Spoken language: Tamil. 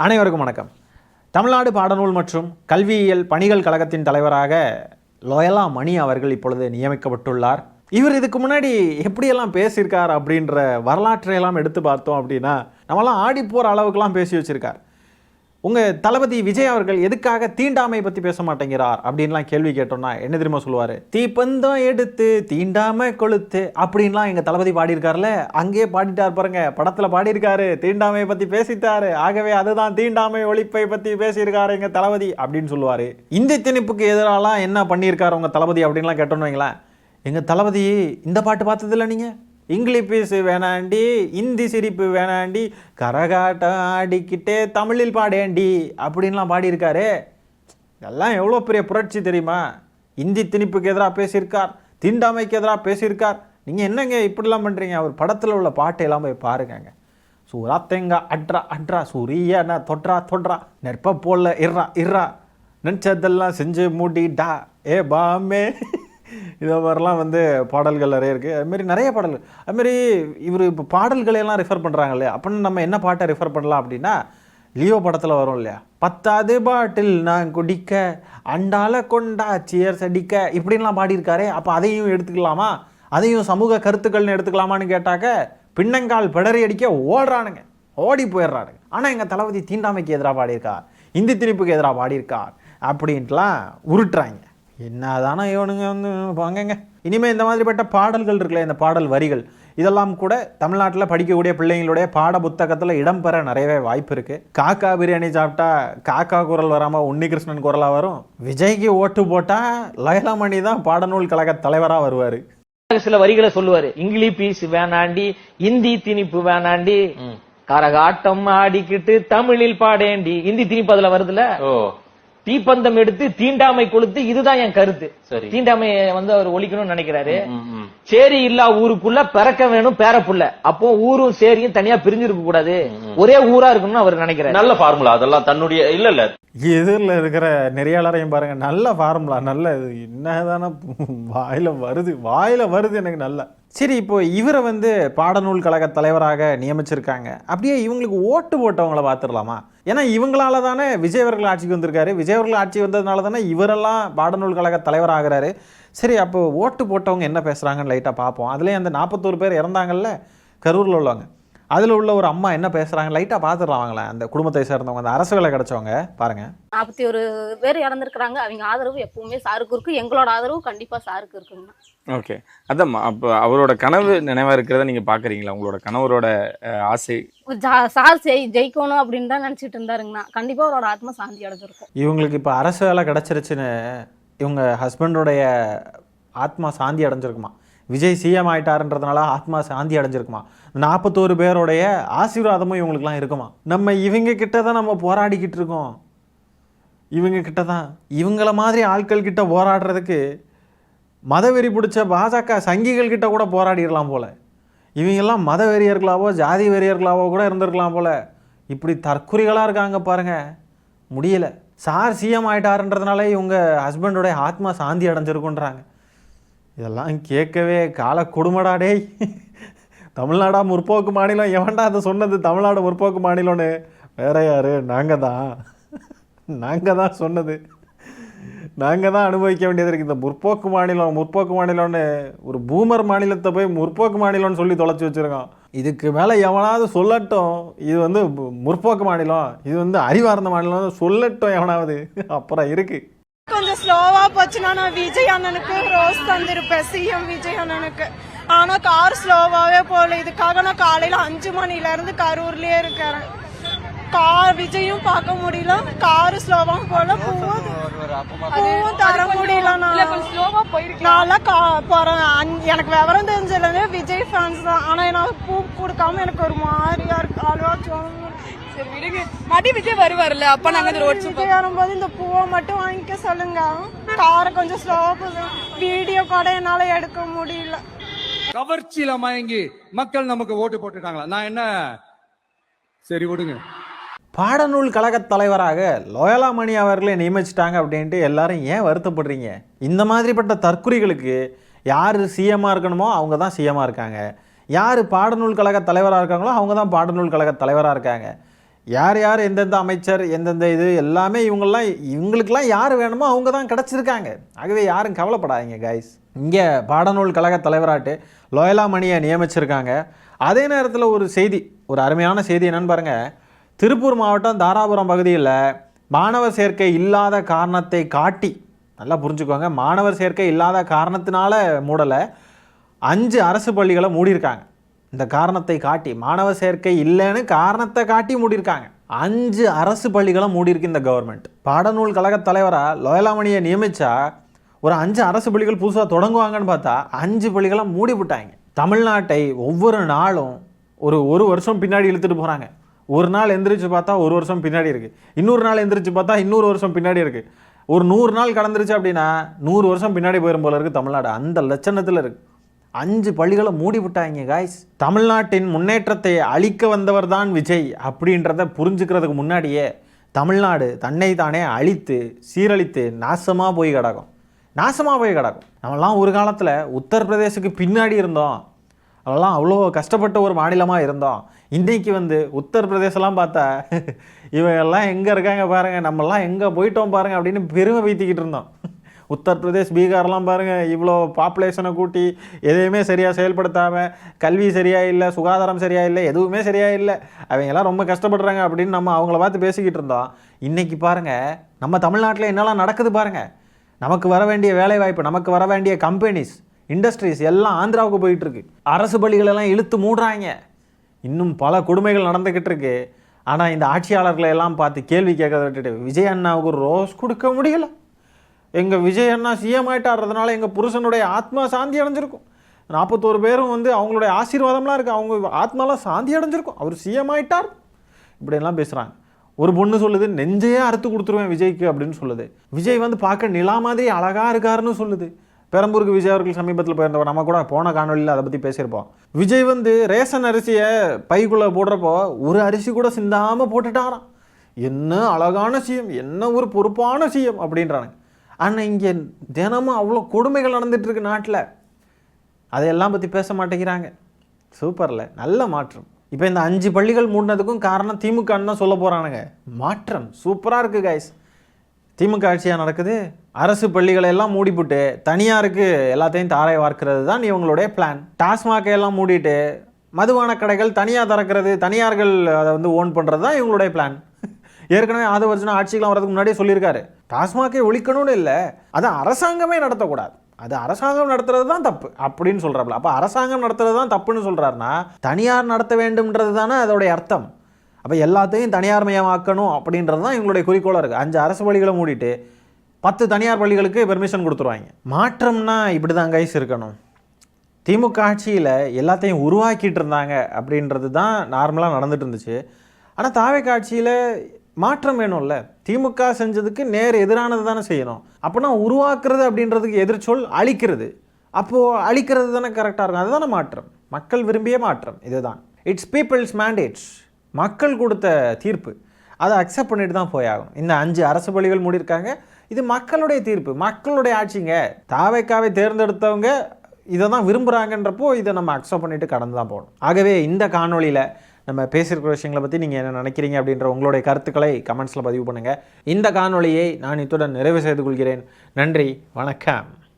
அனைவருக்கும் வணக்கம். தமிழ்நாடு பாடநூல் மற்றும் கல்வியியல் பணிகள் கழகத்தின் தலைவராக லோயலா மணி அவர்கள் இப்பொழுது நியமிக்கப்பட்டுள்ளார். இவர் இதுக்கு முன்னாடி எப்படியெல்லாம் பேசியிருக்கார் அப்படின்ற வரலாற்றையெல்லாம் எடுத்து பார்த்தோம் அப்படின்னா நம்மளாம் ஆடி போகிற அளவுக்குலாம் பேசி வச்சுருக்கார். உங்கள் தளபதி விஜய் அவர்கள் எதுக்காக தீண்டாமை பற்றி பேச மாட்டேங்கிறார் அப்படின்லாம் கேள்வி கேட்டோம்னா என்ன தெரியுமா சொல்லுவார்? தீப்பந்தம் எடுத்து தீண்டாமை கொளுத்து அப்படின்லாம் எங்கள் தளபதி பாடியிருக்காருல, அங்கேயே பாடிட்டார் பாருங்க, படத்தில் பாடியிருக்காரு, தீண்டாமையை பற்றி பேசிட்டாரு, ஆகவே அதுதான் தீண்டாமை ஒழிப்பை பற்றி பேசியிருக்காரு எங்கள் தளபதி அப்படின்னு சொல்லுவார். இந்தி திணிப்புக்கு எதிராலாம் என்ன பண்ணியிருக்காரு உங்கள் தளபதி அப்படின்லாம் கேட்டோன்னு வைங்களேன், எங்கள் தளபதி இந்த பாட்டு பார்த்ததில்ல, நீங்கள் இங்கிலீஷ் பீஸு வேணாண்டி, இந்தி சிரிப்பு வேணாண்டி, கரகாட்டம் ஆடிக்கிட்டே தமிழில் பாடேண்டி அப்படின்லாம் பாடியிருக்காரு. இதெல்லாம் எவ்வளோ பெரிய புரட்சி தெரியுமா? இந்தி திணிப்புக்கு எதிராக பேசியிருக்கார், தீண்டாமைக்கு எதிராக பேசியிருக்கார். நீங்கள் என்னங்க இப்படிலாம் பண்ணுறீங்க? அவர் படத்தில் உள்ள பாட்டை எல்லாம் போய் பாருங்க. சூரா தேங்கா அட்ரா அட்ரா, சூரியா தொட்ரா தொட்ரா, நெற்ப போல இர்றா இர்றா, நினச்சதெல்லாம் செஞ்சு மூடிடா ஏ பாமே, இதை மாதிரிலாம் பாடல்கள் நிறைய இருக்குது. அதுமாரி நிறைய பாடல்கள். அதுமாரி இவர் இப்போ பாடல்களையெல்லாம் ரெஃபர் பண்ணுறாங்க இல்லையா, அப்படின்னு நம்ம என்ன பாட்டை ரெஃபர் பண்ணலாம் அப்படின்னா, லியோ படத்தில் வரும் இல்லையா, 10வது பாட்டில் நான் குடிக்க அண்டால கொண்டா சியர்ஸ் அடிக்க இப்படின்லாம் பாடியிருக்காரு. அப்போ அதையும் எடுத்துக்கலாமா? அதையும் சமூக கருத்துக்கள்னு எடுத்துக்கலாமான்னு கேட்டாக்க பின்னங்கால் பிடறி அடிக்க ஓடுறானுங்க, ஓடி போயிடுறானுங்க. ஆனால் எங்கள் தளபதி தீண்டாமைக்கு எதிராக பாடியிருக்கார், இந்தி திணிப்புக்கு எதிராக பாடியிருக்கார் அப்படின்ட்டுலாம் உருட்டுறாங்க. என்னதானே இவனுங்க வாங்கங்க. இனிமேல் இந்த மாதிரிப்பட்ட பாடல்கள் இருக்குல்ல, இந்த பாடல் வரிகள் இதெல்லாம் கூட தமிழ்நாட்டில் படிக்கக்கூடிய பிள்ளைங்களுடைய பாட புத்தகத்தில் இடம்பெற நிறையவே வாய்ப்பு இருக்குது. காக்கா பிரியாணி சாப்பிட்டா காக்கா குரல் வராமல் உன்னிகிருஷ்ணன் குரலாக வரும். விஜய்க்கு ஓட்டு போட்டால் லோயலா மணி தான் பாடநூல் கழக தலைவராக வருவார். சில வரிகளை சொல்லுவாரு, இங்கிலீஷ் பீஸ் வேணாண்டி, இந்தி திணிப்பு வேணாண்டி, கரகாட்டம் ஆடிக்கிட்டு தமிழில் பாடேண்டி. இந்தி திணிப்பு அதுல வருதுல, தீப்பந்தம் எடுத்து தீண்டாமை கொளுத்து, இதுதான் என் கருத்து. தீண்டாமையை அவர் ஒழிக்கணும்னு நினைக்கிறாரு. சேரி இல்லா ஊருக்குள்ள பிறக்க வேணும் பேரப்புள்ள, அப்போ ஊரும் சேரியும் தனியா பிரிஞ்சிருக்க கூடாது, ஒரே ஊரா இருக்கணும்னு அவர் நினைக்கிறாரு. நல்ல ஃபார்முலா அதெல்லாம். தன்னுடைய இல்ல எதிரில் இருக்கிற நெறியாளரையும் பாருங்க, நல்ல ஃபார்முலா, நல்ல என்னதானே வாயில வருது எனக்கு நல்ல. சரி, இப்போ இவரை பாடநூல் கழக தலைவராக நியமிச்சிருக்காங்க. அப்படியே இவங்களுக்கு ஓட்டு போட்டவங்களை பார்த்துடலாமா? ஏன்னா இவங்களால தானே விஜய் அவர்கள் ஆட்சிக்கு வந்திருக்காரு. விஜய் அவர்கள் ஆட்சி வந்ததுனால தானே இவரெல்லாம் பாடநூல் கழக தலைவராகிறாரு. சரி, அப்போ ஓட்டு போட்டவங்க என்ன பேசுகிறாங்கன்னு லைட்டாக பார்ப்போம். அதுலேயே அந்த 41 பேர் இறந்தாங்கல்ல கரூரில் உள்ளவங்க, அதில் உள்ள ஒரு அம்மா என்ன பேசுகிறாங்க லைட்டாக பார்த்துடலாங்களேன். அந்த குடும்பத்தை சேர்ந்தவங்க, அந்த அரசு வேலை கிடைச்சவங்க பாருங்க. 41 பேர் இறந்துருக்குறாங்க. அவங்க ஆதரவு எப்பவுமே சாருக்கு இருக்கு, எங்களோட ஆதரவு கண்டிப்பா சாருக்கு இருக்குங்க. ஓகே, அதான் அப்போ அவரோட கனவு நினைவா இருக்கிறத நீங்க பாக்குறீங்களா? உங்களோட கணவரோட ஆசை சார் ஜெயிக்கணும் அப்படின்னு தான் நினைச்சிட்டு இருந்தாருங்கண்ணா. கண்டிப்பா அவரோட ஆத்மா சாந்தி அடைஞ்சிருக்கும். இவங்களுக்கு இப்போ அரசு வேலை கிடைச்சிருச்சுன்னு இவங்க ஹஸ்பண்டோடைய ஆத்மா சாந்தி அடைஞ்சிருக்குமா? விஜய் சிஎம் ஆயிட்டாருன்றதுனால ஆத்மா சாந்தி அடைஞ்சிருக்குமா? 41 பேருடைய ஆசீர்வாதமும் இவங்களுக்குலாம் இருக்குமா? நம்ம இவங்க கிட்ட தான் நம்ம போராடிக்கிட்டு இருக்கோம். இவங்க கிட்ட தான், இவங்கள மாதிரி ஆட்கள் கிட்ட போராடுறதுக்கு மதவெறி பிடிச்ச பாஜக சங்கிகள் கிட்ட கூட போராடிடலாம் போல. இவங்கெல்லாம் மத வெறியர்களாவோ ஜாதி வெறியர்களாவோ கூட இருந்திருக்கலாம் போல. இப்படி தற்குறிகளாக இருக்காங்க பாருங்க, முடியல. சார் சிஎம் ஆயிட்டாருன்றதுனால இவங்க ஹஸ்பண்டோடைய ஆத்மா சாந்தி அடைஞ்சிருக்குன்றாங்க. இதெல்லாம் கேட்கவே கால கொடுமடாடே. தமிழ்நாடா முற்போக்கு மாநிலம்? எவன்டா அதை சொன்னது தமிழ்நாடு முற்போக்கு மாநிலம்னு? வேற யாரு? நாங்கள் தான் சொன்னது. நாங்கள் தான் அனுபவிக்க வேண்டியது இருக்குது. இந்த முற்போக்கு மாநிலம்னு ஒரு பூமர் மாநிலத்தை போய் முற்போக்கு மாநிலம்னு சொல்லி தொலைச்சி வச்சுருக்கோம். இதுக்கு மேலே எவனாவது சொல்லட்டும் இது முற்போக்கு மாநிலம், இது அறிவார்ந்த மாநிலம் சொல்லட்டும் எவனாவது, அப்புறம் இருக்குது. கொஞ்சம் ஸ்லோவா போச்சுன்னா நான் விஜய் அண்ணனுக்கு ரோஸ் தந்திருப்பேன், சிஎம் விஜய் அண்ணனுக்கு. ஆனா கார் ஸ்லோவாவே போல. இதுக்காக நான் காலையில 5 மணில இருந்து கரூர்லயே இருக்கிறேன். கார் விஜயும் பார்க்க முடியல, காரு ஸ்லோவா போல, பூவும் தர முடியல. நான் போறேன். எனக்கு விவரம் தெரிஞ்சதுல விஜய் ஃபேன்ஸ் தான். ஆனா எனக்கு பூ கொடுக்காம எனக்கு ஒரு மாதிரியா இருக்கு. அழுவா மடி விஜய் வருவார்ல, அப்ப நாங்க விஜய் வரும்போது இந்த பூவை மட்டும் வாங்கிக்க சொல்லுங்க. காரை கொஞ்சம் ஸ்லோவா போகுது, வீடியோ கூட என்னால எடுக்க முடியல. கவர்ச்சியில மயங்கி மக்கள் நமக்கு ஓட்டு போட்டுட்டாங்களா? நான் என்ன சரி விடுங்க. பாடநூல் கழக தலைவராக லோயலா மணி அவர்களை நியமிச்சிட்டாங்க அப்படின்ட்டு எல்லாரும் ஏன் வருத்தப்படுறீங்க? இந்த மாதிரிப்பட்ட தற்குறிகளுக்கு யார் சிஎம்மாக இருக்கணுமோ அவங்க தான் சிஎம்மாக இருக்காங்க, யார் பாடநூல் கழக தலைவராக இருக்காங்களோ அவங்க தான் பாடநூல் கழக தலைவராக இருக்காங்க. யார் யார் எந்தெந்த அமைச்சர் எந்தெந்த இது எல்லாமே இவங்களுக்கெல்லாம் யார் வேணுமோ அவங்க தான் கிடச்சிருக்காங்க. ஆகவே யாரும் கவலைப்படாதீங்க கைஸ். இங்கே பாடநூல் கழக தலைவராட்டு லோயலா மணியை நியமிச்சிருக்காங்க. அதே நேரத்தில் ஒரு செய்தி, ஒரு அருமையான செய்தி என்னன்னு பாருங்கள். திருப்பூர் மாவட்டம் தாராபுரம் பகுதியில் மாணவர் சேர்க்கை இல்லாத காரணத்தை காட்டி, நல்லா புரிஞ்சுக்கோங்க, மாணவர் சேர்க்கை இல்லாத காரணத்தினால மூடலை, 5 அரசு பள்ளிகளை மூடியிருக்காங்க. இந்த காரணத்தை காட்டி, மாணவர் சேர்க்கை இல்லைன்னு காரணத்தை காட்டி மூடியிருக்காங்க. 5 அரசு பள்ளிகளை மூடியிருக்கு இந்த கவர்மெண்ட். பாடநூல் கழக தலைவராக லோயலா மணியை நியமித்தா ஒரு 5 அரசு பள்ளிகள் புதுசாக தொடங்குவாங்கன்னு பார்த்தா 5 பள்ளிகளை மூடி விட்டாங்க. தமிழ்நாட்டை ஒவ்வொரு நாளும் ஒரு வருஷம் பின்னாடி இழுத்துட்டு போகிறாங்க. ஒரு நாள் எந்திரிச்சு பார்த்தா ஒரு வருஷம் பின்னாடி இருக்குது, இன்னொரு நாள் எந்திரிச்சு பார்த்தா இன்னொரு வருஷம் பின்னாடி இருக்குது. ஒரு 100 நாள் கடந்துருச்சு அப்படின்னா 100 வருஷம் பின்னாடி போயிடும் போல இருக்குது தமிழ்நாடு. அந்த லட்சணத்தில் இருக்குது. 5 பள்ளிகளை மூடி விட்டாங்க காய்ஸ். தமிழ்நாட்டின் முன்னேற்றத்தை அழிக்க வந்தவர் தான் விஜய் அப்படின்றத புரிஞ்சுக்கிறதுக்கு முன்னாடியே தமிழ்நாடு தன்னை தானே அழித்து சீரழித்து நாசமாக போய் கிடக்கும். நம்மளாம் ஒரு காலத்தில் உத்தரப்பிரதேசுக்கு பின்னாடி இருந்தோம், அதெல்லாம் அவ்வளோ கஷ்டப்பட்ட ஒரு மாநிலமாக இருந்தோம். இன்றைக்கி உத்தரப்பிரதேசலாம் பார்த்தா இவங்கெல்லாம் எங்கே இருக்காங்க பாருங்கள், நம்மெல்லாம் எங்கே போயிட்டோம் பாருங்கள் அப்படின்னு பெருமை வைத்திக்கிட்டு இருந்தோம். உத்தரப்பிரதேஷ் பீகார்லாம் பாருங்கள், இவ்வளோ பாப்புலேஷனை கூட்டி எதையுமே சரியாக செயல்படுத்தாமல், கல்வி சரியாக இல்லை, சுகாதாரம் சரியாக இல்லை, எதுவுமே சரியாக இல்லை, அவங்கெல்லாம் ரொம்ப கஷ்டப்படுறாங்க அப்படின்னு நம்ம அவங்கள பார்த்து பேசிக்கிட்டு இருந்தோம். இன்றைக்கி பாருங்கள் நம்ம தமிழ்நாட்டில் என்னெல்லாம் நடக்குது பாருங்கள். நமக்கு வர வேண்டிய வேலைவாய்ப்பு, நமக்கு வர வேண்டிய கம்பெனிஸ், இண்டஸ்ட்ரீஸ் எல்லாம் ஆந்திராவுக்கு போயிட்டுருக்கு. அரசு பள்ளிகளெல்லாம் இழுத்து மூடுறாங்க. இன்னும் பல கொடுமைகள் நடந்துக்கிட்டு இருக்கு. ஆனால் இந்த ஆட்சியாளர்களை எல்லாம் பார்த்து கேள்வி கேட்கறத விட்டுட்டு விஜய் அண்ணாவுக்கு ஒரு ரோஸ் கொடுக்க முடியல. எங்கள் விஜய் அண்ணா சிஎம் ஆகிட்டாடுறதுனால எங்கள் புருஷனுடைய ஆத்மா சாந்தி அடைஞ்சிருக்கும். 41 பேரும் அவங்களுடைய ஆசீர்வாதம்லாம் இருக்குது, அவங்க ஆத்மாலாம் சாந்தி அடைஞ்சிருக்கும், அவர் சிஎம் ஆகிட்டார் இப்படியெல்லாம் பேசுகிறாங்க. ஒரு பொண்ணு சொல்லுது நெஞ்சையே அறுத்து கொடுத்துருவேன் விஜய்க்கு அப்படின்னு சொல்லுது. விஜய் பார்க்க நிலா மாதிரி அழகாக இருக்காருன்னு சொல்லுது. பெரம்பூருக்கு விஜய் அவர்கள் சமீபத்தில் போயிருந்தவர், நம்ம கூட போன காணொலியில் அதை பற்றி பேசியிருப்போம். விஜய் ரேஷன் அரிசியை பைக்குள்ளே போடுறப்போ ஒரு அரிசி கூட சிந்தாமல் போட்டுட்டாராம். என்ன அழகான சிஎம், என்ன ஒரு பொறுப்பான சிஎம் அப்படின்றாங்க. ஆனால் இங்கே தினமும் அவ்வளோ கொடுமைகள் நடந்துகிட்ருக்கு நாட்டில். அதையெல்லாம் பற்றி பேச மாட்டேங்கிறாங்க. சூப்பரில் நல்ல மாற்றம். இப்போ இந்த 5 பள்ளிகள் மூடினதுக்கும் காரணம் திமுகன்னு தான் சொல்ல போகிறானுங்க. மாற்றம் சூப்பராக இருக்குது கைஸ். திமுக ஆட்சியாக நடக்குது. அரசு பள்ளிகளை எல்லாம் மூடிவிட்டு தனியாருக்கு எல்லாத்தையும் தாரை வார்க்கிறது தான் இவங்களுடைய பிளான். டாஸ்மாகை எல்லாம் மூடிட்டு மதுபான கடைகள் தனியாக திறக்கிறது, தனியார்கள் அதை ஓன் பண்ணுறது தான் இவங்களுடைய பிளான். ஏற்கனவே ஆதவர்ஜுனா ஆட்சிக்கெலாம் வரதுக்கு முன்னாடியே சொல்லியிருக்காரு, டாஸ்மாகை ஒழிக்கணும்னு இல்லை, அதை அரசாங்கமே நடத்தக்கூடாது, அது அரசாங்கம் நடத்துறது தான் தப்பு அப்படின்னு சொல்கிறாப்புல. அப்போ அரசாங்கம் நடத்துறது தான் தப்புன்னு சொல்கிறாருன்னா தனியார் நடத்த வேண்டும்ன்றது தானே அதோடைய அர்த்தம். அப்போ எல்லாத்தையும் தனியார் மயமாக்கணும் அப்படின்றது தான் இவங்களுடைய குறிக்கோளாக இருக்குது. 5 அரசு பள்ளிகளை மூடிட்டு 10 தனியார் பள்ளிகளுக்கு பெர்மிஷன் கொடுத்துருவாங்க. மாற்றம்னா இப்படி தான் கைஸ் இருக்கணும். திமுக ஆட்சியில் எல்லாத்தையும் உருவாக்கிட்டு இருந்தாங்க அப்படின்றது தான் நார்மலாக நடந்துட்டு இருந்துச்சு. ஆனால் தாவேக ஆட்சியில் மாற்றம் வேணும்ல. திமுக செஞ்சதுக்கு நேர் எதிரானது தானே செய்யணும். அப்போனா உருவாக்குறது அப்படின்றதுக்கு எதிர்ச்சொல் அழிக்கிறது. அப்போது அழிக்கிறது தானே கரெக்டாக இருக்கும். அதுதானே மாற்றம், மக்கள் விரும்பிய மாற்றம். இதுதான் இட்ஸ் பீப்புள்ஸ் மேண்டேட்ஸ், மக்கள் கொடுத்த தீர்ப்பு. அதை அக்செப்ட் பண்ணிட்டு தான் போயாகணும். இந்த 5 அரசு பள்ளிகள் மூடியிருக்காங்க, இது மக்களுடைய தீர்ப்பு, மக்களுடைய ஆட்சிங்க. தாவேக்காவை தேர்ந்தெடுத்தவங்க இதை தான் விரும்புகிறாங்கன்றப்போ இதை நம்ம அக்செப்ட் பண்ணிட்டு கடந்து தான் போகணும். ஆகவே இந்த காணொலியில் நம்ம பேசியிருக்கிற விஷயங்களை பற்றி நீங்கள் என்ன நினைக்கிறீங்க அப்படின்ற உங்களுடைய கருத்துக்களை கமெண்ட்ஸில் பதிவு பண்ணுங்கள். இந்த காணொலியை நான் இத்துடன் நிறைவு செய்து கொள்கிறேன். நன்றி, வணக்கம்.